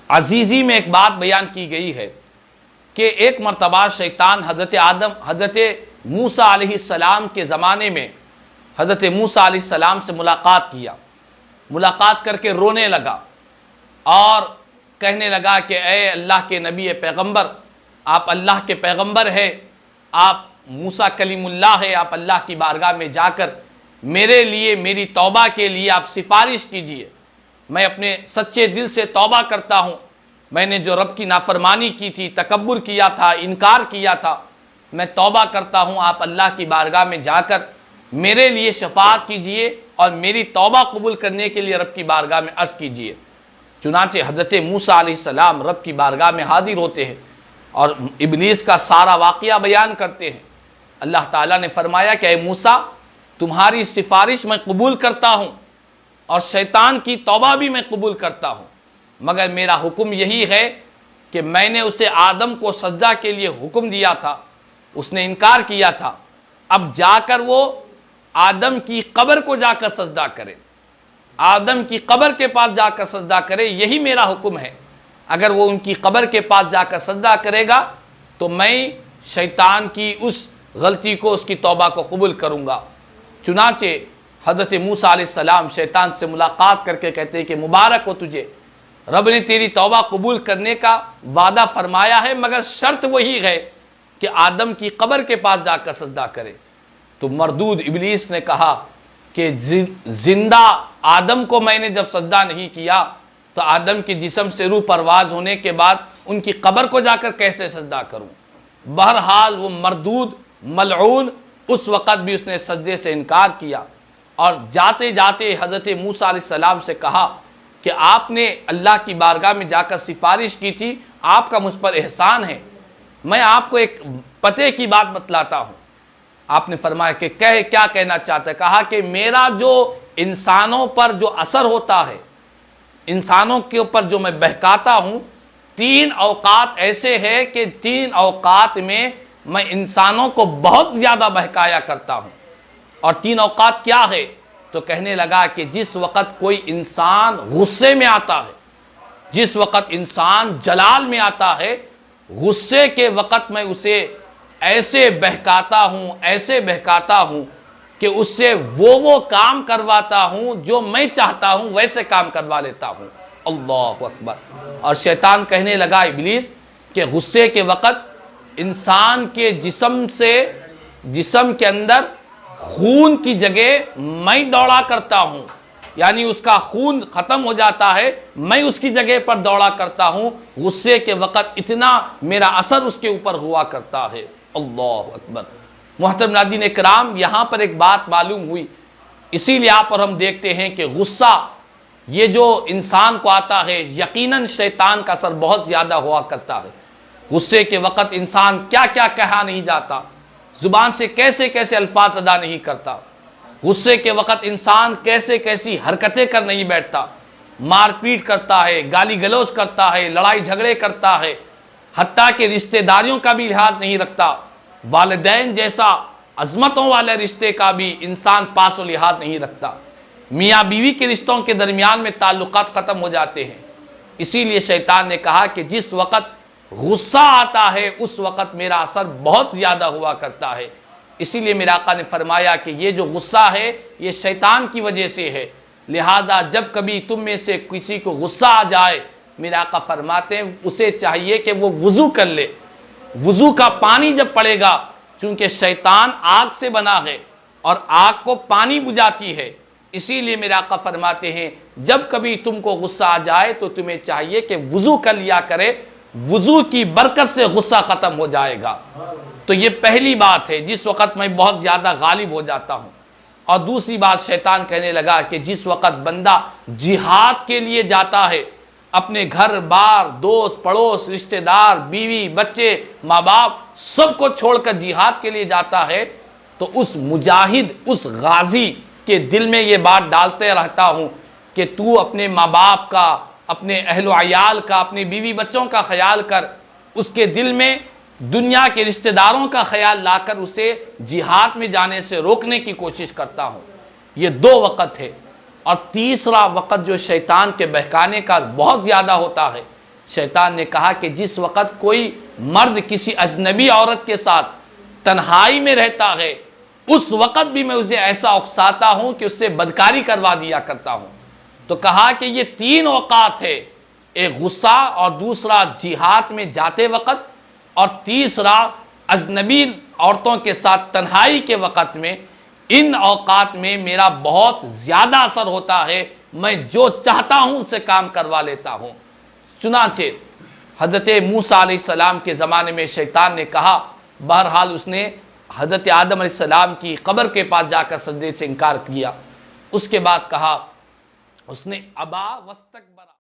عزیزی میں ایک بات بیان کی گئی ہے کہ ایک مرتبہ شیطان حضرت موسیٰ علیہ السلام کے زمانے میں حضرت موسیٰ علیہ السلام سے ملاقات کر کے رونے لگا اور کہنے لگا کہ اے اللہ کے نبی پیغمبر، آپ اللہ کے پیغمبر ہیں، آپ موسیٰ کلیم اللہ ہے، آپ اللہ کی بارگاہ میں جا کر میرے لیے میری توبہ کے لیے آپ سفارش کیجئے۔ میں اپنے سچے دل سے توبہ کرتا ہوں، میں نے جو رب کی نافرمانی کی تھی، تکبر کیا تھا، انکار کیا تھا، میں توبہ کرتا ہوں، آپ اللہ کی بارگاہ میں جا کر میرے لیے شفاعت کیجئے اور میری توبہ قبول کرنے کے لیے رب کی بارگاہ میں عرض کیجئے۔ چنانچہ حضرت موسیٰ علیہ السلام رب کی بارگاہ میں حاضر ہوتے ہیں اور ابلیس کا سارا واقعہ بیان کرتے ہیں۔ اللہ تعالیٰ نے فرمایا کہ اے موسیٰ، تمہاری سفارش میں قبول کرتا ہوں اور شیطان کی توبہ بھی میں قبول کرتا ہوں، مگر میرا حکم یہی ہے کہ میں نے اسے آدم کو سجدہ کے لیے حکم دیا تھا، اس نے انکار کیا تھا، اب جا کر وہ آدم کی قبر کو جا کر سجدہ کرے، آدم کی قبر کے پاس جا کر سجدہ کرے، یہی میرا حکم ہے۔ اگر وہ ان کی قبر کے پاس جا کر سجدہ کرے گا تو میں شیطان کی اس غلطی کو، اس کی توبہ کو قبول کروں گا۔ چنانچہ حضرت موسیٰ علیہ السلام شیطان سے ملاقات کر کے کہتے ہیں کہ مبارک ہو تجھے، رب نے تیری توبہ قبول کرنے کا وعدہ فرمایا ہے، مگر شرط وہی ہے کہ آدم کی قبر کے پاس جا کر سجدہ کرے۔ تو مردود ابلیس نے کہا کہ زندہ آدم کو میں نے جب سجدہ نہیں کیا تو آدم کے جسم سے روح پرواز ہونے کے بعد ان کی قبر کو جا کر کیسے سجدہ کروں؟ بہرحال وہ مردود ملعون اس وقت بھی اس نے سجدے سے انکار کیا اور جاتے جاتے حضرت موسیٰ علیہ السلام سے کہا کہ آپ نے اللہ کی بارگاہ میں جا کر سفارش کی تھی، آپ کا مجھ پر احسان ہے، میں آپ کو ایک پتے کی بات بتلاتا ہوں۔ آپ نے فرمایا کہ کیا کہنا چاہتا ہے؟ کہا کہ میرا جو انسانوں پر جو اثر ہوتا ہے، انسانوں کے اوپر جو میں بہکاتا ہوں، 3 اوقات ایسے ہیں کہ 3 اوقات میں میں انسانوں کو بہت زیادہ بہکایا کرتا ہوں۔ اور 3 اوقات کیا ہے؟ تو کہنے لگا کہ جس وقت کوئی انسان غصے میں آتا ہے، جس وقت انسان جلال میں آتا ہے، غصے کے وقت میں اسے ایسے بہکاتا ہوں کہ اس سے وہ کام کرواتا ہوں جو میں چاہتا ہوں ویسے کام کروا لیتا ہوں۔ اللہ اکبر۔ اور شیطان کہنے لگا ابلیس کہ غصے کے وقت انسان کے جسم کے اندر خون کی جگہ میں دوڑا کرتا ہوں، یعنی اس کا خون ختم ہو جاتا ہے، میں اس کی جگہ پر دوڑا کرتا ہوں، غصے کے وقت اتنا میرا اثر اس کے اوپر ہوا کرتا ہے۔ اللہ اکبر۔ محترم ناظرین کرام، یہاں پر ایک بات معلوم ہوئی، اسی لیے آپ اور ہم دیکھتے ہیں کہ غصہ یہ جو انسان کو آتا ہے، یقیناً شیطان کا اثر بہت زیادہ ہوا کرتا ہے۔ غصے کے وقت انسان کیا کہا نہیں جاتا، زبان سے کیسے الفاظ ادا نہیں کرتا، غصے کے وقت انسان کیسی حرکتیں کر نہیں بیٹھتا، مار پیٹ کرتا ہے، گالی گلوچ کرتا ہے، لڑائی جھگڑے کرتا ہے، حتیٰ کہ رشتہ داریوں کا بھی لحاظ نہیں رکھتا، والدین جیسا عظمتوں والے رشتے کا بھی انسان پاس و لحاظ نہیں رکھتا، میاں بیوی کے رشتوں کے درمیان میں تعلقات ختم ہو جاتے ہیں۔ اسی لیے شیطان نے کہا کہ جس وقت غصہ آتا ہے اس وقت میرا اثر بہت زیادہ ہوا کرتا ہے، اسی لیے میرے آقا نے فرمایا کہ یہ جو غصہ ہے یہ شیطان کی وجہ سے ہے، لہذا جب کبھی تم میں سے کسی کو غصہ آ جائے، میرے آقا فرماتے ہیں اسے چاہیے کہ وہ وضو کر لے، وضو کا پانی جب پڑے گا، چونکہ شیطان آگ سے بنا ہے اور آگ کو پانی بجھاتی ہے، اسی لیے میرے آقا فرماتے ہیں جب کبھی تم کو غصہ آ جائے تو تمہیں چاہیے کہ وضو کر لیا کرے، وضو کی برکت سے غصہ ختم ہو جائے گا۔ تو یہ پہلی بات ہے جس وقت میں بہت زیادہ غالب ہو جاتا ہوں۔ اور دوسری بات شیطان کہنے لگا کہ جس وقت بندہ جہاد کے لیے جاتا ہے، اپنے گھر بار، دوست پڑوس، رشتہ دار، بیوی بچے، ماں باپ سب کو چھوڑ کر جہاد کے لیے جاتا ہے، تو اس مجاہد، اس غازی کے دل میں یہ بات ڈالتے رہتا ہوں کہ تو اپنے ماں باپ کا، اپنے اہل و عیال کا، اپنے بیوی بچوں کا خیال کر، اس کے دل میں دنیا کے رشتہ داروں کا خیال لا کر اسے جہاد میں جانے سے روکنے کی کوشش کرتا ہوں۔ یہ 2 وقت ہے، اور تیسرا وقت جو شیطان کے بہکانے کا بہت زیادہ ہوتا ہے، شیطان نے کہا کہ جس وقت کوئی مرد کسی اجنبی عورت کے ساتھ تنہائی میں رہتا ہے، اس وقت بھی میں اسے ایسا اکساتا ہوں کہ اس سے بدکاری کروا دیا کرتا ہوں۔ تو کہا کہ یہ تین اوقات ہے، ایک غصہ، اور دوسرا جہاد میں جاتے وقت، اور تیسرا اجنبی عورتوں کے ساتھ تنہائی کے وقت میں۔ ان اوقات میں میرا بہت زیادہ اثر ہوتا ہے، میں جو چاہتا ہوں اسے کام کروا لیتا ہوں۔ چنانچہ حضرت موسیٰ علیہ السلام کے زمانے میں شیطان نے کہا، بہرحال اس نے حضرت آدم علیہ السلام کی قبر کے پاس جا کر سجدے سے انکار کیا۔ اس کے بعد کہا، اس نے ابا وستک